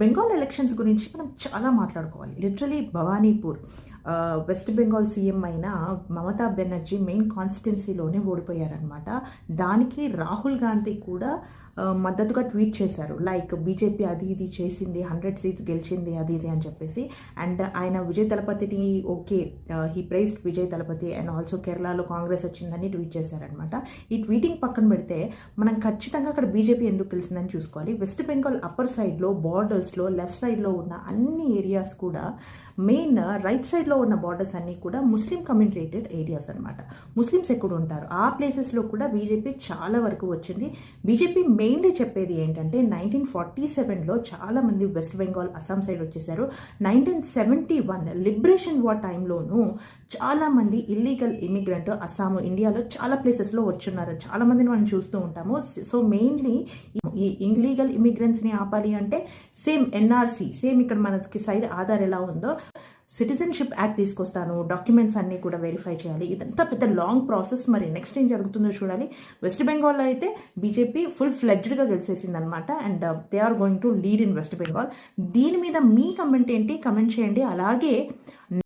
Bengal elections గురించి మనం చాలా మాట్లాడుకోవాలి. Literally Bhawanipur west Bengal CM అయిన మమతా బెనర్జీ మెయిన్ కాన్స్టిట్యున్సీలోనే ఓడిపోయారనమాట. దానికి రాహుల్ గాంధీ కూడా మద్దతుగా ట్వీట్ చేశారు. లైక్ బీజేపీ అది ఇది చేసింది, 100 సీట్స్ గెలిచింది, అది ఇది అని చెప్పేసి. అండ్ ఆయన విజయ్ తలపతిని okay, he praised Vijay Thalapathy and also కేరళలో కాంగ్రెస్ వచ్చిందని ట్వీట్ చేశారనమాట. ఈ ట్వీటింగ్ పక్కన పెడితే మనం ఖచ్చితంగా అక్కడ బీజేపీ ఎందుకు గెలిచిందని చూసుకోవాలి. వెస్ట్ బెంగాల్ అప్పర్ సైడ్లో బార్డర్స్లో లెఫ్ట్ సైడ్లో ఉన్న అన్ని ఏరియాస్ కూడా, మెయిన్ రైట్ సైడ్లో ఉన్న బార్డర్స్ అన్నీ కూడా ముస్లిం కమ్యూనికేటెడ్ ఏరియాస్ అనమాట. ముస్లిమ్స్ ఎక్కువ ఉంటారు. ఆ ప్లేసెస్లో కూడా బీజేపీ చాలా వరకు వచ్చింది. బీజేపీ మెయిన్లీ చెప్పేది ఏంటంటే 1947లో చాలామంది వెస్ట్ బెంగాల్ అస్సాం సైడ్ వచ్చేసారు. 1971 లిబరేషన్ వార్ టైంలోనూ చాలామంది ఇల్లీగల్ ఇమిగ్రెంట్ అస్సాం ఇండియాలో చాలా ప్లేసెస్లో వచ్చున్నారు. చాలామందిని మనం చూస్తూ ఉంటాము. సో మెయిన్లీ ఈ ఇల్లీగల్ ఇమిగ్రెంట్స్ని ఆపాలి అంటే సేమ్ ఎన్ఆర్సీ, సేమ్ ఇక్కడ మనకి సైడ్ ఆధార్ ఎలా ఉందో సిటిజన్షిప్ యాక్ట్ తీసుకొస్తాను, డాక్యుమెంట్స్ అన్నీ కూడా వెరిఫై చేయాలి. ఇదంతా పెద్ద లాంగ్ ప్రాసెస్. మరి నెక్స్ట్ ఏం జరుగుతుందో చూడాలి. వెస్ట్ బెంగాల్లో అయితే బీజేపీ ఫుల్ ఫ్లెడ్జ్డ్గా గెలిచేసింది అనమాట. And they are going to lead in West Bengal. దీని మీద మీ కమెంట్ ఏంటి? కమెంట్ చేయండి. అలాగే